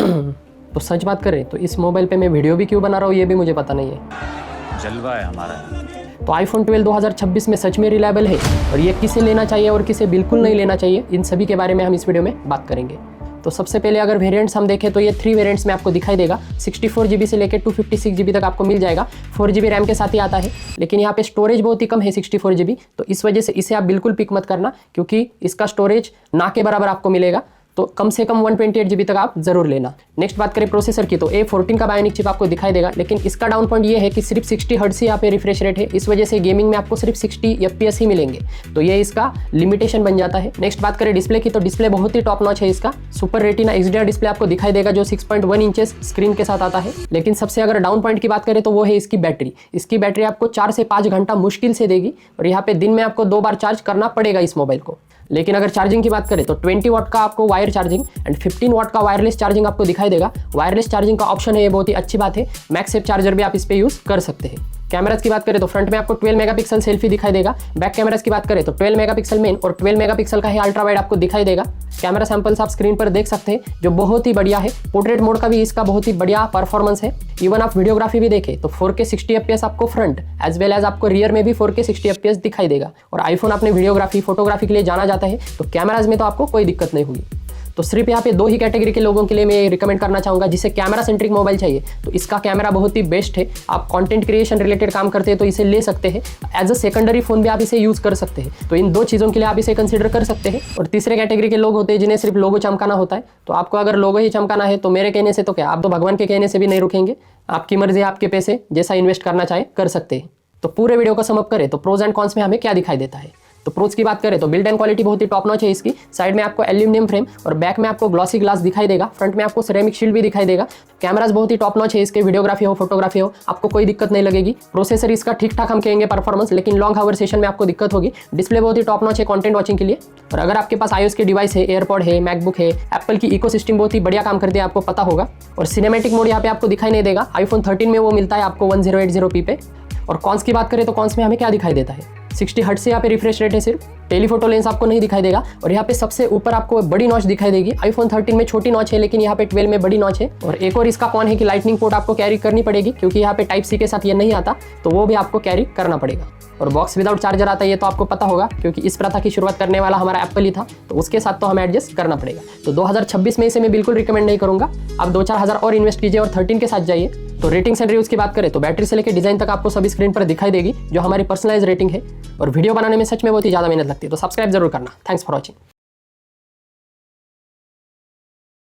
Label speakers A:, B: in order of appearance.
A: तो सच बात करें तो इस मोबाइल पे मैं वीडियो भी क्यों बना रहा हूँ ये भी मुझे पता नहीं है।
B: जलवा है हमारा।
A: तो आईफोन 12 2026 में सच में रिलायबल है और ये किसे लेना चाहिए और किसे बिल्कुल नहीं लेना चाहिए, इन सभी के बारे में हम इस वीडियो में बात करेंगे। तो सबसे पहले अगर वेरिएंट्स हम देखें तो ये 3 वेरिएंट्स में आपको दिखाई देगा। 64 GB से लेकर 256 GB तक आपको मिल जाएगा। 4 GB रैम के साथ ही आता है, लेकिन यहाँ पे स्टोरेज बहुत ही कम है 64 GB, तो इस वजह से इसे आप बिल्कुल पिक मत करना, क्योंकि इसका स्टोरेज ना के बराबर आपको मिलेगा। तो कम से कम 128 GB तक आप जरूर लेना। नेक्स्ट बात करें प्रोसेसर की, तो A14 का बायोनिक चिप आपको दिखाई देगा, लेकिन इसका डाउन पॉइंट ये है कि सिर्फ 60 हर्ट्ज ही यहाँ पे रिफ्रेश रेट है, इस वजह से गेमिंग में आपको सिर्फ 60 FPS ही मिलेंगे, तो ये इसका लिमिटेशन बन जाता है। नेक्स्ट बात करें डिस्प्ले की, तो डिस्प्ले बहुत ही टॉप नॉच है इसका। सुपर रेटिना XDR डिस्प्ले आपको दिखाई देगा जो 6.1 इंचेस स्क्रीन के साथ आता है। लेकिन सबसे अगर डाउन पॉइंट की बात करें तो वो है इसकी बैटरी। इसकी बैटरी आपको 4 से 5 घंटा मुश्किल से देगी और यहाँ पे दिन में आपको 2 बार चार्ज करना पड़ेगा इस मोबाइल को। लेकिन अगर चार्जिंग की बात करें तो 20 वाट का आपको वायर चार्जिंग एंड 15 वाट का वायरलेस चार्जिंग आपको दिखाई देगा। वायरलेस चार्जिंग का ऑप्शन है, ये बहुत ही अच्छी बात है। मैगसेफ चार्जर भी आप इस पे यूज कर सकते हैं। कैमरास की बात करें तो फ्रंट में आपको 12 मेगापिक्सल सेल्फी दिखाई देगा। बैक कैमरास की बात करें तो 12 मेगापिक्सल मेन और 12 मेगापिक्सल का ही अल्ट्रा वाइड आपको दिखाई देगा। कैमरा सैंपल्स आप स्क्रीन पर देख सकते हैं जो बहुत ही बढ़िया है। पोर्ट्रेट मोड का भी इसका बहुत ही बढ़िया परफॉर्मेंस है। इवन आप वीडियोग्राफी भी देखें तो 4K 60 FPS आपको फ्रंट एज वेल एज आपको रियर में भी 4K 60 FPS दिखाई देगा। और आईफोन अपने वीडियोग्राफी फोटोग्राफी के लिए जाना जाता है, तो कैमराज में तो आपको कोई दिक्कत नहीं होगी। तो सिर्फ यहाँ पे 2 ही कैटेगरी के लोगों के लिए मैं रिकमेंड करना चाहूँगा, जिसे कैमरा सेंट्रिक मोबाइल चाहिए तो इसका कैमरा बहुत ही बेस्ट है। आप कंटेंट क्रिएशन रिलेटेड काम करते हैं तो इसे ले सकते हैं। एज अ सेकेंडरी फोन भी आप इसे यूज कर सकते हैं, तो इन 2 चीज़ों के लिए आप इसे कंसिडर कर सकते हैं। और तीसरे कैटेगरी के लोग होते हैं जिन्हें सिर्फ लोगो चमकाना होता है, तो आपको अगर लोगो ही चमकाना है तो मेरे कहने से तो क्या, आप तो भगवान के कहने से भी नहीं रुकेंगे। आपकी मर्जी, आपके पैसे, जैसा इन्वेस्ट करना चाहे कर सकते हैं। तो पूरे वीडियो को सम अप करें तो प्रोज एंड कॉन्स में हमें क्या दिखाई देता है। तो प्रोज की बात करें तो बिल्ड एंड क्वालिटी बहुत ही टॉप नॉच है इसकी। साइड में आपको एल्यूमिनियम फ्रेम और बैक में आपको ग्लॉसी ग्लास दिखाई देगा। फ्रंट में आपको सिरेमिक शील्ड भी दिखाई देगा। कैमराज बहुत ही टॉप नॉच है इसके, वीडियोग्राफी हो फोटोग्राफी हो आपको कोई दिक्कत नहीं लगेगी। प्रोसेसर इसका ठीक ठाक हम कहेंगे परफॉर्मेंस, लेकिन लॉन्ग हावर सेशन में आपको दिक्कत होगी। डिस्प्ले बहुत ही टॉप नॉच है कंटेंट वॉचिंग के लिए। और अगर आपके पास iOS के डिवाइस है, एयरपॉड है, मैकबुक है, एप्पल की इकोसिस्टम बहुत ही बढ़िया काम करती है, आपको पता होगा। और सिनेमैटिक मोड यहाँ पे आपको दिखाई नहीं देगा। आईफोन 13 में वो मिलता है आपको 1080p पे। और कॉन्स की बात करें तो कॉन्स में हमें क्या दिखाई देता है, 60 हर्ट्ज से यहाँ पे रिफ्रेश रेट है सिर्फ। टेलीफोटो लेंस आपको नहीं दिखाई देगा। और यहाँ पे सबसे ऊपर आपको बड़ी नॉच दिखाई देगी। आईफोन 13 में छोटी नॉच है, लेकिन यहाँ पे 12 में बड़ी नॉच है। और एक और इसका कौन है कि लाइटनिंग पोर्ट आपको कैरी करनी पड़ेगी, क्योंकि यहाँ पे टाइप सी के साथ ये नहीं आता, तो वो भी आपको कैरी करना पड़ेगा। और बॉक्स विदाउट चार्जर आता है, ये तो आपको पता होगा, क्योंकि इस प्रथा की शुरुआत करने वाला हमारा एप्पल ही था, तो उसके साथ तो हमें एडजस्ट करना पड़ेगा। तो 2026 में इसे मैं बिल्कुल रिकमेंड नहीं करूंगा। आप 2-4 हज़ार और इन्वेस्ट कीजिए और 13 के साथ जाइए। तो रेटिंग्स एंड रिव्यूज की बात करें तो बैटरी से लेकर डिजाइन तक आपको सभी स्क्रीन पर दिखाई देगी, जो हमारी पर्सनलाइज रेटिंग है। और वीडियो बनाने में सच में बहुत ही ज़्यादा मेहनत लगती है, तो सब्सक्राइब जरूर करना। Thanks for watching.